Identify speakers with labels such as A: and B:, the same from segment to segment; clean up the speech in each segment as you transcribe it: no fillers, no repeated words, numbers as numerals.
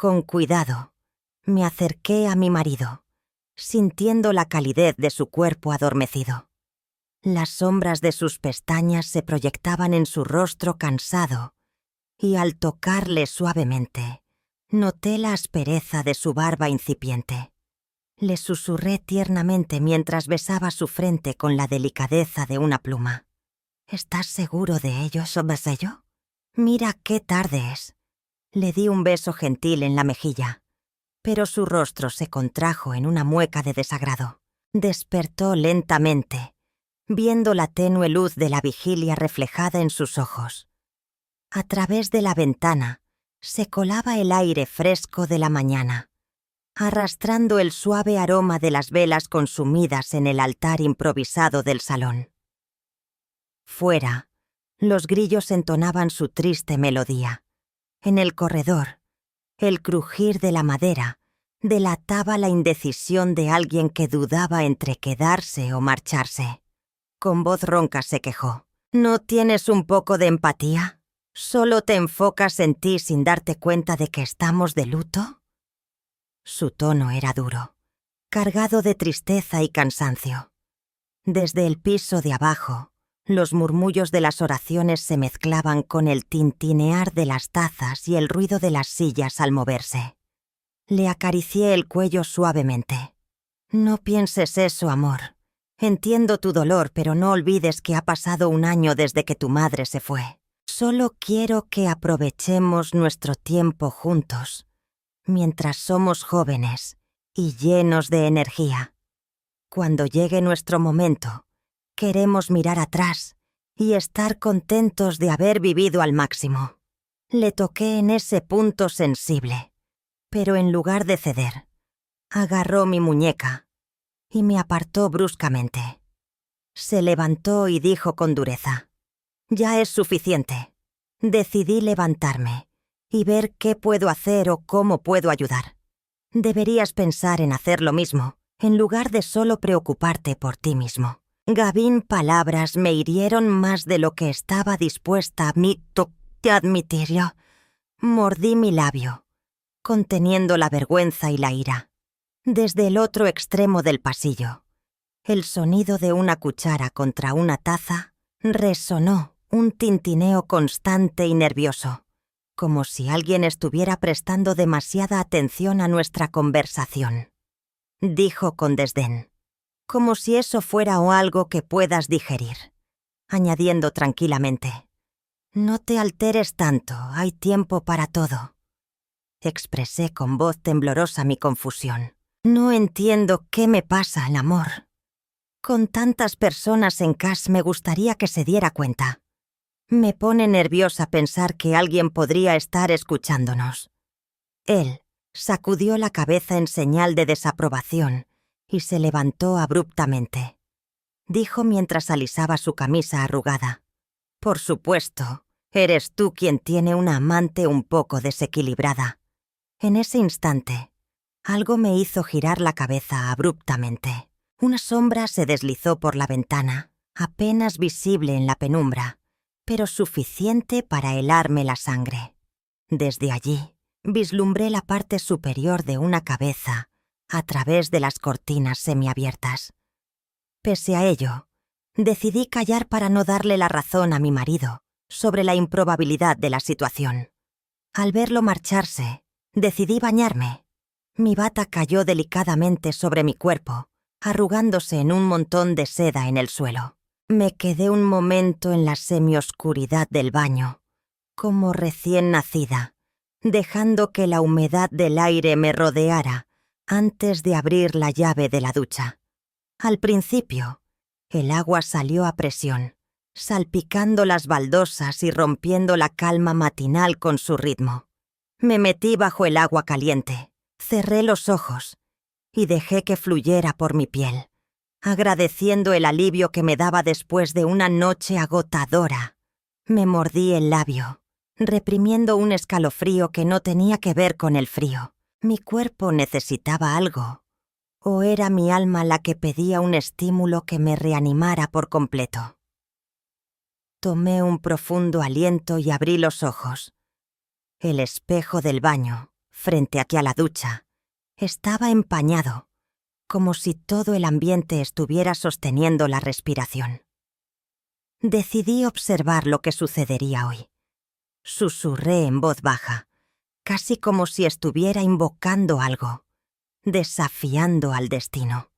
A: Con cuidado, me acerqué a mi marido, sintiendo la calidez de su cuerpo adormecido. Las sombras de sus pestañas se proyectaban en su rostro cansado, y al tocarle suavemente, noté la aspereza de su barba incipiente. Le susurré tiernamente mientras besaba su frente con la delicadeza de una pluma. ¿Estás seguro de ello, Sobasello? Mira qué tarde es. Le di un beso gentil en la mejilla, pero su rostro se contrajo en una mueca de desagrado. Despertó lentamente, viendo la tenue luz de la vigilia reflejada en sus ojos. A través de la ventana se colaba el aire fresco de la mañana, arrastrando el suave aroma de las velas consumidas en el altar improvisado del salón. Fuera, los grillos entonaban su triste melodía. En el corredor, el crujir de la madera delataba la indecisión de alguien que dudaba entre quedarse o marcharse. Con voz ronca se quejó. ¿No tienes un poco de empatía? ¿Solo te enfocas en ti sin darte cuenta de que estamos de luto? Su tono era duro, cargado de tristeza y cansancio. Desde el piso de abajo, los murmullos de las oraciones se mezclaban con el tintinear de las tazas y el ruido de las sillas al moverse. Le acaricié el cuello suavemente. No pienses eso, amor. Entiendo tu dolor, pero no olvides que ha pasado un año desde que tu madre se fue. Solo quiero que aprovechemos nuestro tiempo juntos, mientras somos jóvenes y llenos de energía. Cuando llegue nuestro momento, queremos mirar atrás y estar contentos de haber vivido al máximo. Le toqué en ese punto sensible, pero en lugar de ceder, agarró mi muñeca y me apartó bruscamente. Se levantó y dijo con dureza: «Ya es suficiente». Decidí levantarme y ver qué puedo hacer o cómo puedo ayudar. Deberías pensar en hacer lo mismo, en lugar de solo preocuparte por ti mismo. Gavin, palabras me hirieron más de lo que estaba dispuesta a admitirlo. Mordí mi labio, conteniendo la vergüenza y la ira. Desde el otro extremo del pasillo, el sonido de una cuchara contra una taza resonó, un tintineo constante y nervioso, como si alguien estuviera prestando demasiada atención a nuestra conversación. Dijo con desdén: «Como si eso fuera algo que puedas digerir», añadiendo tranquilamente: «No te alteres tanto, hay tiempo para todo». Expresé con voz temblorosa mi confusión. «No entiendo qué me pasa, el amor. Con tantas personas en casa me gustaría que se diera cuenta. Me pone nerviosa pensar que alguien podría estar escuchándonos». Él sacudió la cabeza en señal de desaprobación y se levantó abruptamente. Dijo mientras alisaba su camisa arrugada: «Por supuesto, eres tú quien tiene una amante un poco desequilibrada». En ese instante, algo me hizo girar la cabeza abruptamente. Una sombra se deslizó por la ventana, apenas visible en la penumbra, pero suficiente para helarme la sangre. Desde allí, vislumbré la parte superior de una cabeza a través de las cortinas semiabiertas. Pese a ello, decidí callar para no darle la razón a mi marido sobre la improbabilidad de la situación. Al verlo marcharse, decidí bañarme. Mi bata cayó delicadamente sobre mi cuerpo, arrugándose en un montón de seda en el suelo. Me quedé un momento en la semioscuridad del baño, como recién nacida, dejando que la humedad del aire me rodeara antes de abrir la llave de la ducha. Al principio, el agua salió a presión, salpicando las baldosas y rompiendo la calma matinal con su ritmo. Me metí bajo el agua caliente, cerré los ojos y dejé que fluyera por mi piel, agradeciendo el alivio que me daba después de una noche agotadora. Me mordí el labio, reprimiendo un escalofrío que no tenía que ver con el frío. Mi cuerpo necesitaba algo, o era mi alma la que pedía un estímulo que me reanimara por completo. Tomé un profundo aliento y abrí los ojos. El espejo del baño frente a la ducha, estaba empañado, como si todo el ambiente estuviera sosteniendo la respiración. Decidí observar lo que sucedería hoy. Susurré en voz baja, casi como si estuviera invocando algo, desafiando al destino.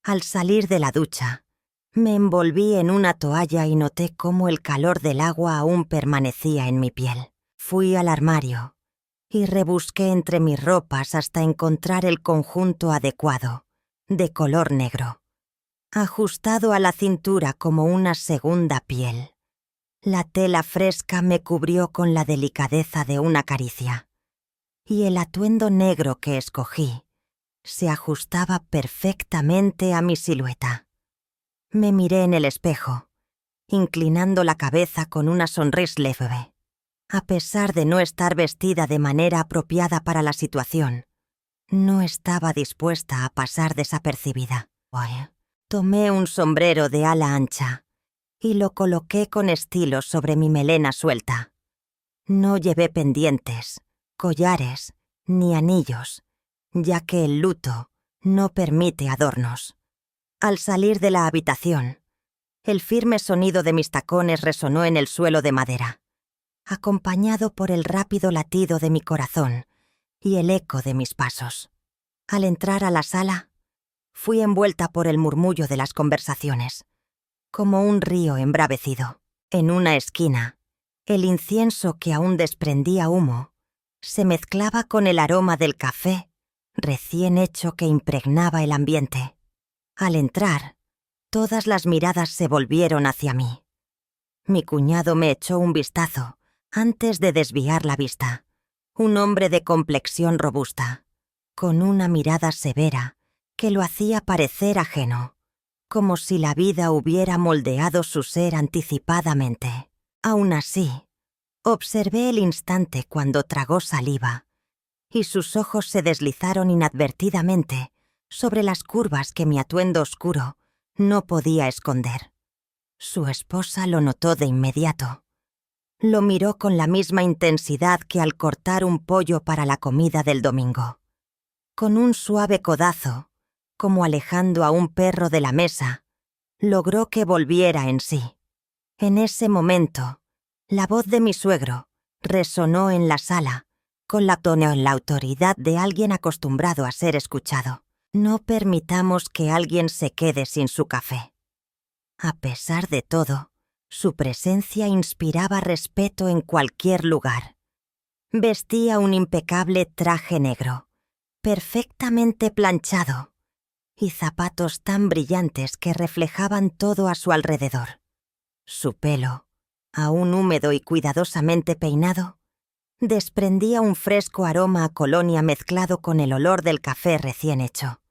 A: Al salir de la ducha, me envolví en una toalla y noté cómo el calor del agua aún permanecía en mi piel. Fui al armario y rebusqué entre mis ropas hasta encontrar el conjunto adecuado, de color negro, ajustado a la cintura como una segunda piel. La tela fresca me cubrió con la delicadeza de una caricia, y el atuendo negro que escogí se ajustaba perfectamente a mi silueta. Me miré en el espejo, inclinando la cabeza con una sonrisa leve. A pesar de no estar vestida de manera apropiada para la situación, no estaba dispuesta a pasar desapercibida. Tomé un sombrero de ala ancha y lo coloqué con estilo sobre mi melena suelta. No llevé pendientes, collares ni anillos, ya que el luto no permite adornos. Al salir de la habitación, el firme sonido de mis tacones resonó en el suelo de madera, acompañado por el rápido latido de mi corazón y el eco de mis pasos. Al entrar a la sala, fui envuelta por el murmullo de las conversaciones, como un río embravecido. En una esquina, el incienso que aún desprendía humo se mezclaba con el aroma del café recién hecho que impregnaba el ambiente. Al entrar, todas las miradas se volvieron hacia mí. Mi cuñado me echó un vistazo antes de desviar la vista. Un hombre de complexión robusta, con una mirada severa que lo hacía parecer ajeno, como si la vida hubiera moldeado su ser anticipadamente. Aún así, observé el instante cuando tragó saliva, y sus ojos se deslizaron inadvertidamente sobre las curvas que mi atuendo oscuro no podía esconder. Su esposa lo notó de inmediato. Lo miró con la misma intensidad que al cortar un pollo para la comida del domingo. Con un suave codazo, como alejando a un perro de la mesa, logró que volviera en sí. En ese momento, la voz de mi suegro resonó en la sala, con la autoridad de alguien acostumbrado a ser escuchado. No permitamos que alguien se quede sin su café. A pesar de todo, su presencia inspiraba respeto en cualquier lugar. Vestía un impecable traje negro, perfectamente planchado, y zapatos tan brillantes que reflejaban todo a su alrededor. Su pelo, aún húmedo y cuidadosamente peinado, desprendía un fresco aroma a colonia mezclado con el olor del café recién hecho.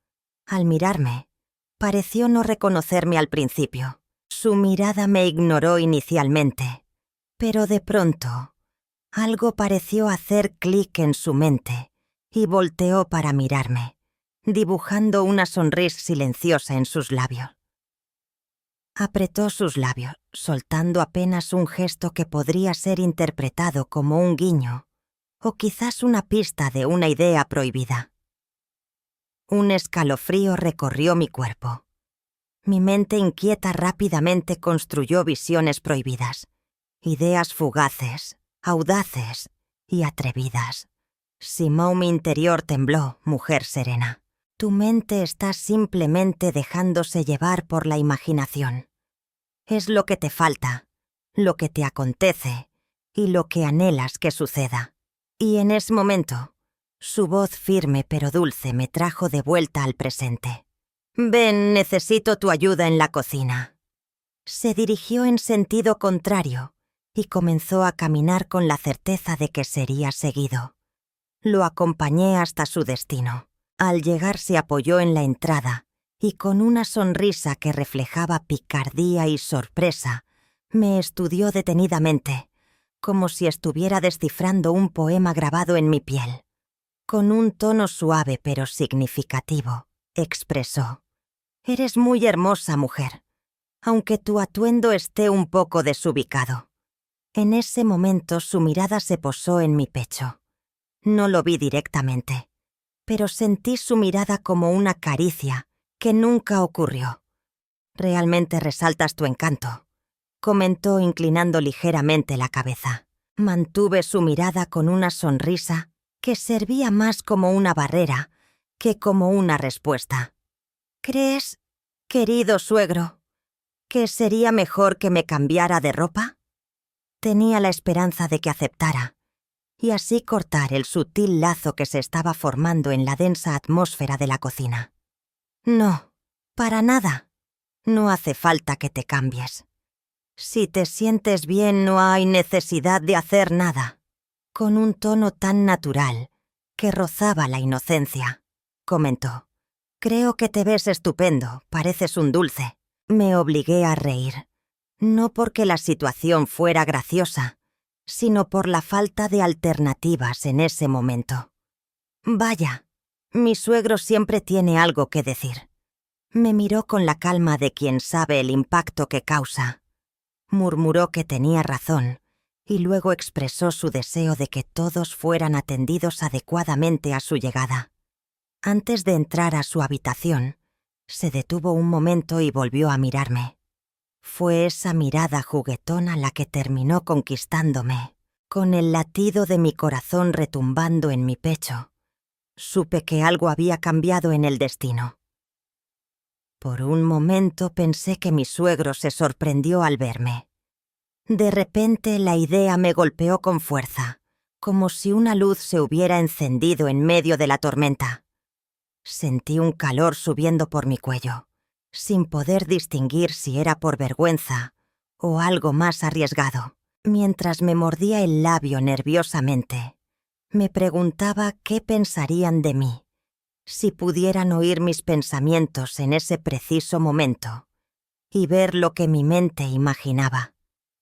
A: Al mirarme, pareció no reconocerme al principio. Su mirada me ignoró inicialmente, pero de pronto, algo pareció hacer clic en su mente y volteó para mirarme, dibujando una sonrisa silenciosa en sus labios. Apretó sus labios, soltando apenas un gesto que podría ser interpretado como un guiño, o quizás una pista de una idea prohibida. Un escalofrío recorrió mi cuerpo. Mi mente inquieta rápidamente construyó visiones prohibidas, ideas fugaces, audaces y atrevidas. Simón, mi interior tembló, mujer serena. Tu mente está simplemente dejándose llevar por la imaginación. Es lo que te falta, lo que te acontece y lo que anhelas que suceda. Y en ese momento, su voz firme pero dulce me trajo de vuelta al presente. «Ven, necesito tu ayuda en la cocina». Se dirigió en sentido contrario y comenzó a caminar con la certeza de que sería seguido. Lo acompañé hasta su destino. Al llegar se apoyó en la entrada y con una sonrisa que reflejaba picardía y sorpresa, me estudió detenidamente, como si estuviera descifrando un poema grabado en mi piel. Con un tono suave pero significativo, expresó: «Eres muy hermosa, mujer, aunque tu atuendo esté un poco desubicado». En ese momento su mirada se posó en mi pecho. No lo vi directamente, pero sentí su mirada como una caricia que nunca ocurrió. «Realmente resaltas tu encanto», comentó inclinando ligeramente la cabeza. Mantuve su mirada con una sonrisa que servía más como una barrera que como una respuesta. «¿Crees, querido suegro, que sería mejor que me cambiara de ropa?» Tenía la esperanza de que aceptara, y así cortar el sutil lazo que se estaba formando en la densa atmósfera de la cocina. «No, para nada. No hace falta que te cambies. Si te sientes bien, no hay necesidad de hacer nada», con un tono tan natural que rozaba la inocencia, comentó. «Creo que te ves estupendo, pareces un dulce». Me obligué a reír, no porque la situación fuera graciosa, sino por la falta de alternativas en ese momento. «Vaya, mi suegro siempre tiene algo que decir». Me miró con la calma de quien sabe el impacto que causa. Murmuró que tenía razón y luego expresó su deseo de que todos fueran atendidos adecuadamente a su llegada. Antes de entrar a su habitación, se detuvo un momento y volvió a mirarme. Fue esa mirada juguetona la que terminó conquistándome, con el latido de mi corazón retumbando en mi pecho. Supe que algo había cambiado en el destino. Por un momento pensé que mi suegro se sorprendió al verme. De repente la idea me golpeó con fuerza, como si una luz se hubiera encendido en medio de la tormenta. Sentí un calor subiendo por mi cuello, sin poder distinguir si era por vergüenza o algo más arriesgado. Mientras me mordía el labio nerviosamente, me preguntaba qué pensarían de mí si pudieran oír mis pensamientos en ese preciso momento y ver lo que mi mente imaginaba.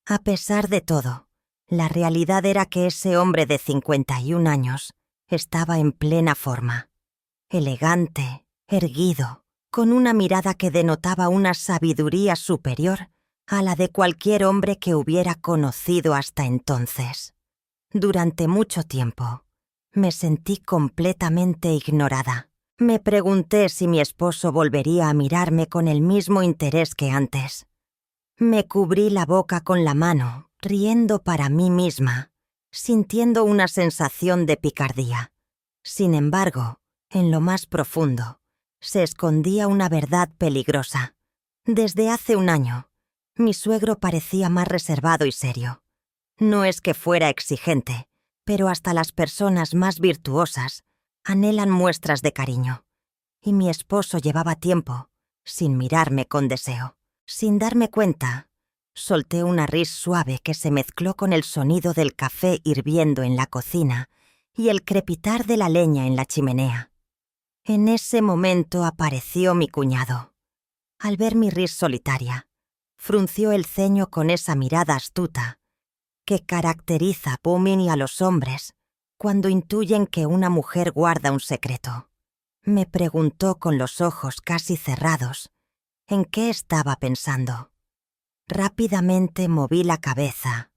A: A pesar de todo, la realidad era que ese hombre de 51 años estaba en plena forma, elegante, erguido, con una mirada que denotaba una sabiduría superior a la de cualquier hombre que hubiera conocido hasta entonces. Durante mucho tiempo, me sentí completamente ignorada. Me pregunté si mi esposo volvería a mirarme con el mismo interés que antes. Me cubrí la boca con la mano, riendo para mí misma, sintiendo una sensación de picardía. Sin embargo, en lo más profundo, se escondía una verdad peligrosa. Desde hace un año, mi suegro parecía más reservado y serio. No es que fuera exigente, pero hasta las personas más virtuosas anhelan muestras de cariño. Y mi esposo llevaba tiempo sin mirarme con deseo. Sin darme cuenta, solté una risa suave que se mezcló con el sonido del café hirviendo en la cocina y el crepitar de la leña en la chimenea. En ese momento apareció mi cuñado. Al ver mi risa solitaria, frunció el ceño con esa mirada astuta que caracteriza a Pumin y a los hombres cuando intuyen que una mujer guarda un secreto. Me preguntó con los ojos casi cerrados en qué estaba pensando. Rápidamente moví la cabeza,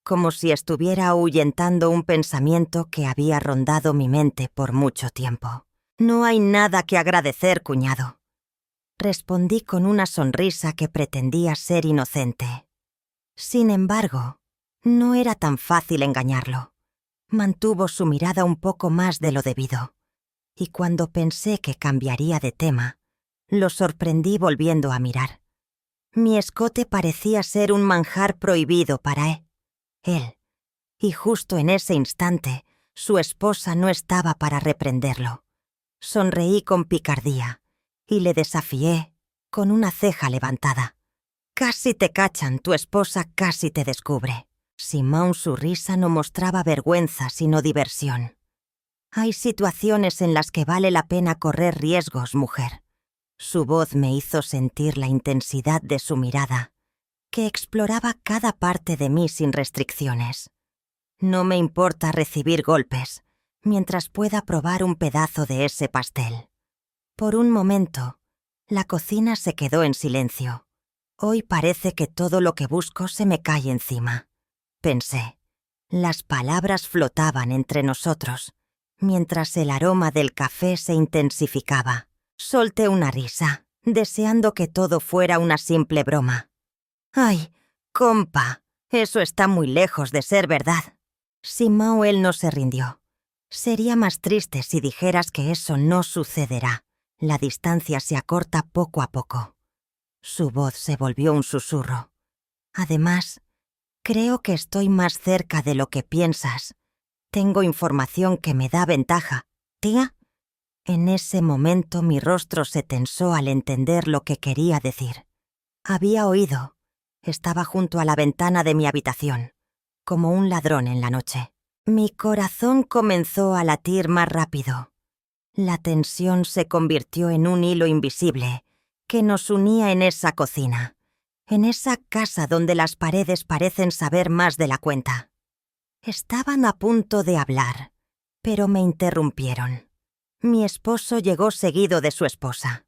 A: como si estuviera ahuyentando un pensamiento que había rondado mi mente por mucho tiempo. «No hay nada que agradecer, cuñado», respondí con una sonrisa que pretendía ser inocente. Sin embargo, no era tan fácil engañarlo. Mantuvo su mirada un poco más de lo debido, y cuando pensé que cambiaría de tema, lo sorprendí volviendo a mirar. Mi escote parecía ser un manjar prohibido para él, y justo en ese instante su esposa no estaba para reprenderlo. Sonreí con picardía y le desafié con una ceja levantada. «Casi te cachan, tu esposa casi te descubre». Simón su risa no mostraba vergüenza sino diversión. «Hay situaciones en las que vale la pena correr riesgos, mujer». Su voz me hizo sentir la intensidad de su mirada, que exploraba cada parte de mí sin restricciones. «No me importa recibir golpes, mientras pueda probar un pedazo de ese pastel». Por un momento, la cocina se quedó en silencio. Hoy parece que todo lo que busco se me cae encima, pensé. Las palabras flotaban entre nosotros, mientras el aroma del café se intensificaba. Solté una risa, deseando que todo fuera una simple broma. «Ay, compa, eso está muy lejos de ser verdad». Simao él no se rindió. «Sería más triste si dijeras que eso no sucederá. La distancia se acorta poco a poco». Su voz se volvió un susurro. «Además, creo que estoy más cerca de lo que piensas. Tengo información que me da ventaja. ¿Tía?» En ese momento mi rostro se tensó al entender lo que quería decir. Había oído. Estaba junto a la ventana de mi habitación, como un ladrón en la noche. Mi corazón comenzó a latir más rápido. La tensión se convirtió en un hilo invisible que nos unía en esa cocina, en esa casa donde las paredes parecen saber más de la cuenta. Estaban a punto de hablar, pero me interrumpieron. Mi esposo llegó seguido de su esposa.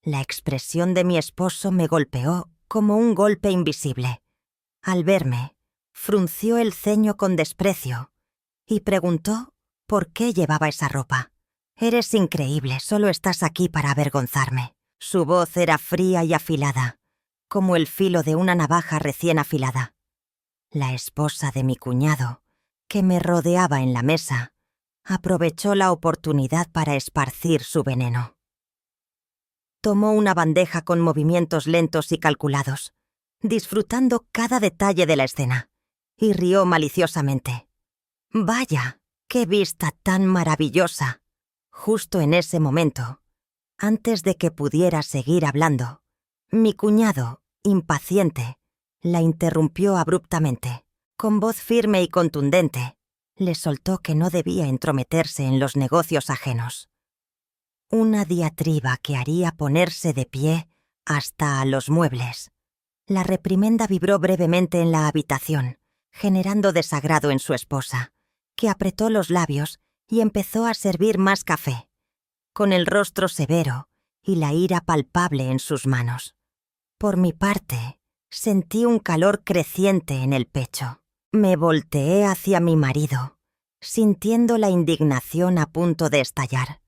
A: La expresión de mi esposo me golpeó como un golpe invisible. Al verme, frunció el ceño con desprecio y preguntó por qué llevaba esa ropa. «Eres increíble, solo estás aquí para avergonzarme». Su voz era fría y afilada, como el filo de una navaja recién afilada. La esposa de mi cuñado, que me rodeaba en la mesa, aprovechó la oportunidad para esparcir su veneno. Tomó una bandeja con movimientos lentos y calculados, disfrutando cada detalle de la escena, y rió maliciosamente. «Vaya, qué vista tan maravillosa». Justo en ese momento, antes de que pudiera seguir hablando, mi cuñado, impaciente, la interrumpió abruptamente. Con voz firme y contundente, le soltó que no debía entrometerse en los negocios ajenos. Una diatriba que haría ponerse de pie hasta a los muebles. La reprimenda vibró brevemente en la habitación, generando desagrado en su esposa, que apretó los labios y empezó a servir más café, con el rostro severo y la ira palpable en sus manos. Por mi parte, sentí un calor creciente en el pecho. Me volteé hacia mi marido, sintiendo la indignación a punto de estallar,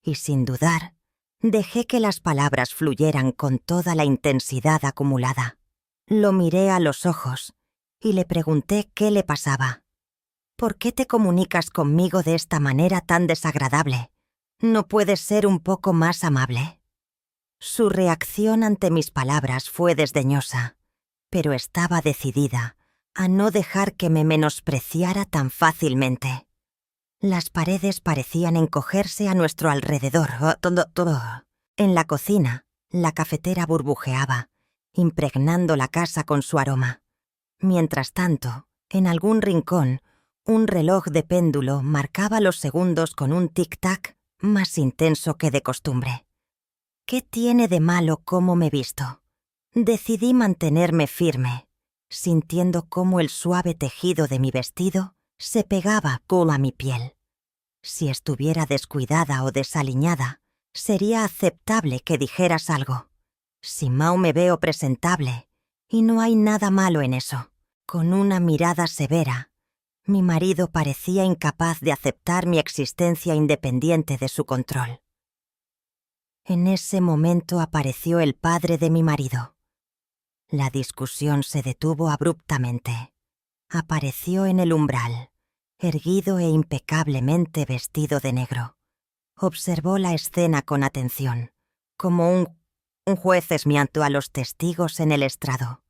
A: y sin dudar, dejé que las palabras fluyeran con toda la intensidad acumulada. Lo miré a los ojos y le pregunté qué le pasaba. «¿Por qué te comunicas conmigo de esta manera tan desagradable? ¿No puedes ser un poco más amable?» Su reacción ante mis palabras fue desdeñosa, pero estaba decidida a no dejar que me menospreciara tan fácilmente. Las paredes parecían encogerse a nuestro alrededor. En la cocina, la cafetera burbujeaba, impregnando la casa con su aroma. Mientras tanto, en algún rincón, un reloj de péndulo marcaba los segundos con un tic-tac más intenso que de costumbre. ¿Qué tiene de malo cómo me visto? Decidí mantenerme firme, sintiendo cómo el suave tejido de mi vestido se pegaba a mi piel. Si estuviera descuidada o desaliñada, sería aceptable que dijeras algo. Simao me veo presentable, y no hay nada malo en eso. Con una mirada severa, mi marido parecía incapaz de aceptar mi existencia independiente de su control. En ese momento apareció el padre de mi marido. La discusión se detuvo abruptamente. Apareció en el umbral, erguido e impecablemente vestido de negro. Observó la escena con atención, como un juez esmiando a los testigos en el estrado.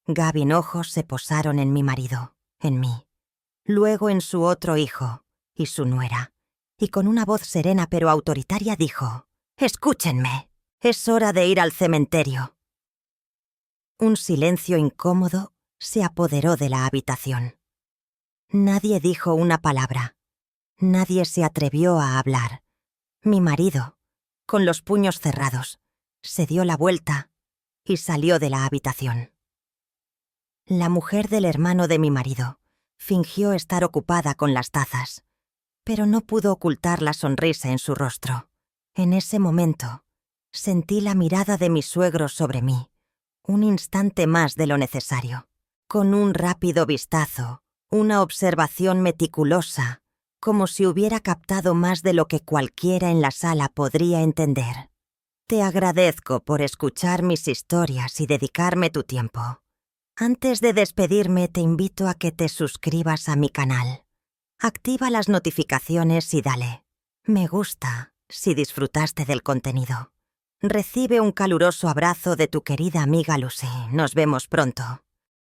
A: Gavin ojos se posaron en mi marido, en mí, luego en su otro hijo y su nuera, y con una voz serena pero autoritaria dijo: «Escúchenme, es hora de ir al cementerio». Un silencio incómodo se apoderó de la habitación. Nadie dijo una palabra. Nadie se atrevió a hablar. Mi marido, con los puños cerrados, se dio la vuelta y salió de la habitación. La mujer del hermano de mi marido fingió estar ocupada con las tazas, pero no pudo ocultar la sonrisa en su rostro. En ese momento, sentí la mirada de mi suegro sobre mí, un instante más de lo necesario. Con un rápido vistazo, una observación meticulosa, como si hubiera captado más de lo que cualquiera en la sala podría entender. Te agradezco por escuchar mis historias y dedicarme tu tiempo. Antes de despedirme, te invito a que te suscribas a mi canal. Activa las notificaciones y dale me gusta si disfrutaste del contenido. Recibe un caluroso abrazo de tu querida amiga Lucy. Nos vemos pronto.